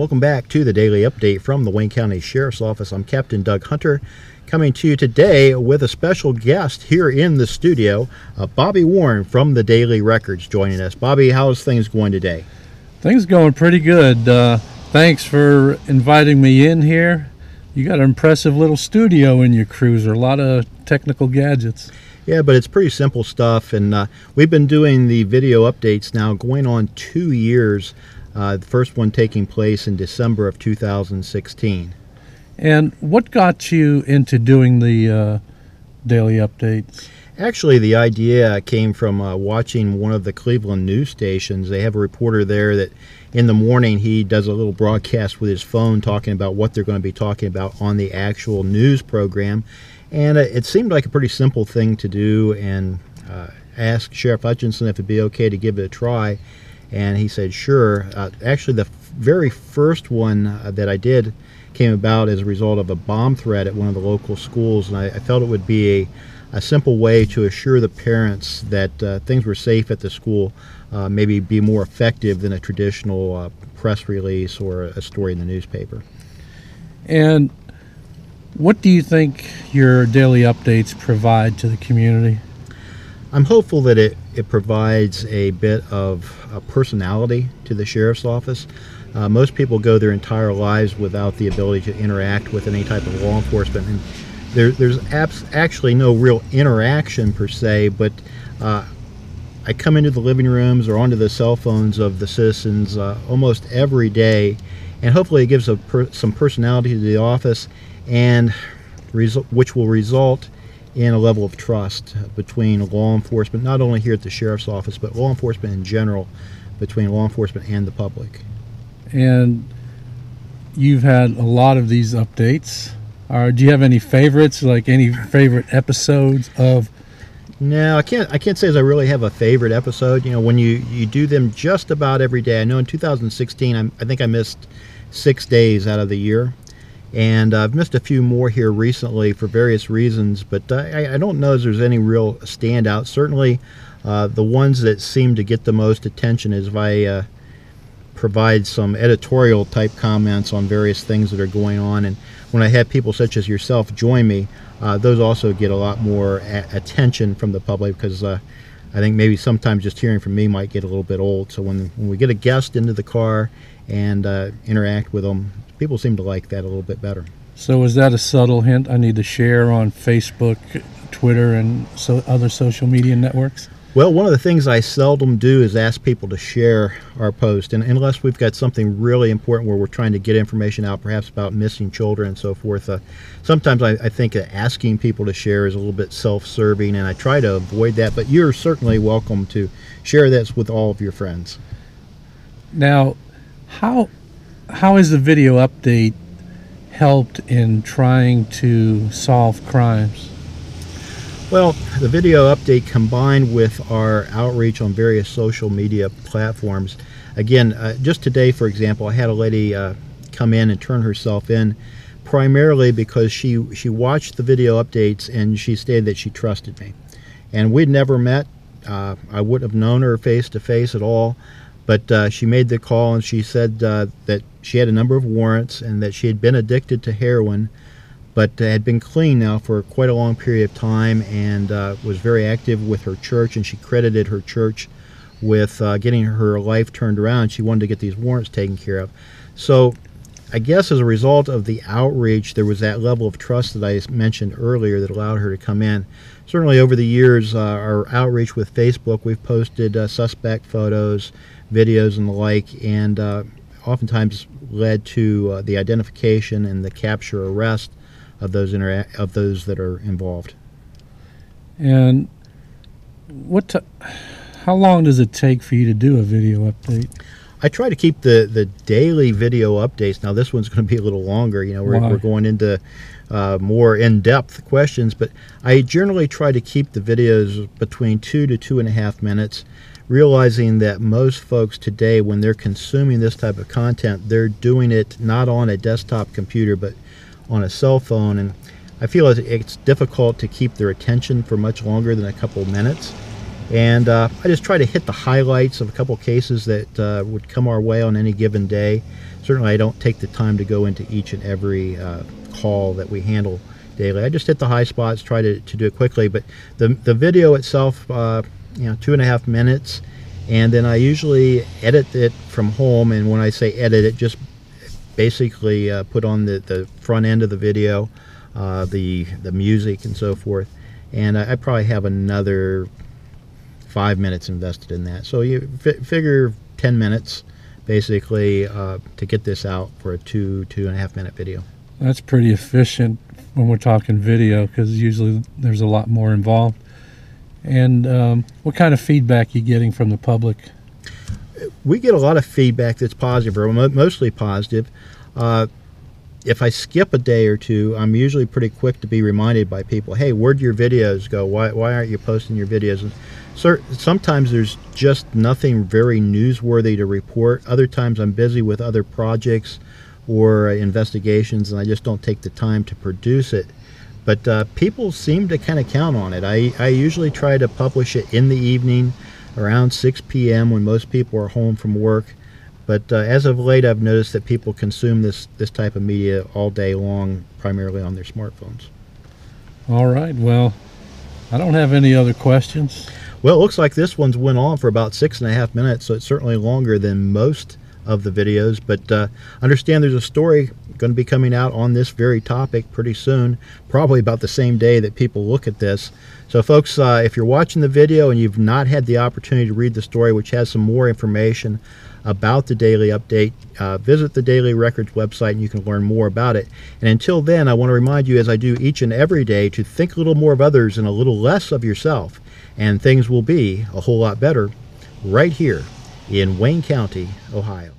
welcome back to the Daily Update from the Wayne County Sheriff's Office. I'm Captain Doug Hunter, coming to you today with a special guest here in the studio, Bobby Warren from the Daily Records joining us. Bobby, how's things going today? Things going pretty good. Thanks for inviting me in here. You got an impressive little studio in your cruiser, a lot of technical gadgets. Yeah, but it's pretty simple stuff, and we've been doing the video updates now going on 2 years. The first one taking place in December of 2016. And what got you into doing the daily updates? Actually, the idea came from watching one of the Cleveland news stations. They have a reporter there that in the morning he does a little broadcast with his phone talking about what they're going to be talking about on the actual news program. And it seemed like a pretty simple thing to do, and asked Sheriff Hutchinson if it'd be okay to give it a try. And he said, sure. Actually, the very first one that I did came about as a result of a bomb threat at one of the local schools. And I felt it would be a simple way to assure the parents that things were safe at the school, maybe be more effective than a traditional press release or a story in the newspaper. And what do you think your daily updates provide to the community? I'm hopeful that it provides a bit of personality to the Sheriff's Office. Most people go their entire lives without the ability to interact with any type of law enforcement. And there's actually no real interaction per se, but I come into the living rooms or onto the cell phones of the citizens almost every day, and hopefully it gives some personality to the office, and which will result in a level of trust between law enforcement, not only here at the Sheriff's Office, but law enforcement in general, between law enforcement and the public. And you've had a lot of these updates. Do you have any favorites, like any favorite episodes of? No, I can't say as I really have a favorite episode. You know, when you do them just about every day. I know in 2016, I think I missed 6 days out of the year. And I've missed a few more here recently for various reasons, but I don't know if there's any real standout. Certainly, the ones that seem to get the most attention is if I provide some editorial type comments on various things that are going on. And when I have people such as yourself join me, those also get a lot more attention from the public, because I think maybe sometimes just hearing from me might get a little bit old. So when we get a guest into the car and interact with them, people seem to like that a little bit better. So is that a subtle hint I need to share on Facebook, Twitter, and other social media networks? Well, one of the things I seldom do is ask people to share our post, and unless we've got something really important where we're trying to get information out, perhaps about missing children and so forth. Sometimes I think that asking people to share is a little bit self-serving, and I try to avoid that, but you're certainly welcome to share this with all of your friends. Now, how has the video update helped in trying to solve crimes? Well, the video update combined with our outreach on various social media platforms. Again, just today, for example, I had a lady come in and turn herself in primarily because she watched the video updates and she stated that she trusted me. And we'd never met. I wouldn't have known her face to face at all. But she made the call, and she said that she had a number of warrants and that she had been addicted to heroin, but had been clean now for quite a long period of time, and was very active with her church, and she credited her church with getting her life turned around. She wanted to get these warrants taken care of. So I guess as a result of the outreach, there was that level of trust that I mentioned earlier that allowed her to come in. Certainly over the years, our outreach with Facebook, we've posted suspect photos, videos, and the like, and oftentimes led to the identification and the capture, arrest of those that are involved. And how long does it take for you to do a video update? I try to keep the daily video updates. Now this one's going to be a little longer. You know, we're going into more in-depth questions, but I generally try to keep the videos between 2 to 2.5 minutes, realizing that most folks today, when they're consuming this type of content, they're doing it not on a desktop computer, but on a cell phone, and I feel it's difficult to keep their attention for much longer than a couple of minutes. And I just try to hit the highlights of a couple cases that would come our way on any given day. Certainly I don't take the time to go into each and every call that we handle daily. I just hit the high spots, try to do it quickly. But the video itself, 2.5 minutes, and then I usually edit it from home. And when I say edit it, just basically put on the front end of the video, the music and so forth. And I probably have another 5 minutes invested in that. So you figure 10 minutes basically to get this out for a 2.5 minute video. That's pretty efficient when we're talking video, because usually there's a lot more involved. And what kind of feedback are you getting from the public? We get a lot of feedback that's positive, or mostly positive. If I skip a day or two, I'm usually pretty quick to be reminded by people, hey, where'd your videos go? Why aren't you posting your videos? And sometimes there's just nothing very newsworthy to report. Other times I'm busy with other projects or investigations, and I just don't take the time to produce it. But people seem to kind of count on it. I usually try to publish it in the evening around 6 p.m. when most people are home from work. But as of late, I've noticed that people consume this type of media all day long, primarily on their smartphones. All right. Well, I don't have any other questions. Well, it looks like this one's went on for about 6.5 minutes, so it's certainly longer than most of the videos. But understand there's a story going to be coming out on this very topic pretty soon, probably about the same day that people look at this. So folks, if you're watching the video and you've not had the opportunity to read the story, which has some more information about the Daily Update, visit the Daily Records website and you can learn more about it. And until then, I want to remind you, as I do each and every day, to think a little more of others and a little less of yourself, and things will be a whole lot better right here in Wayne County, Ohio.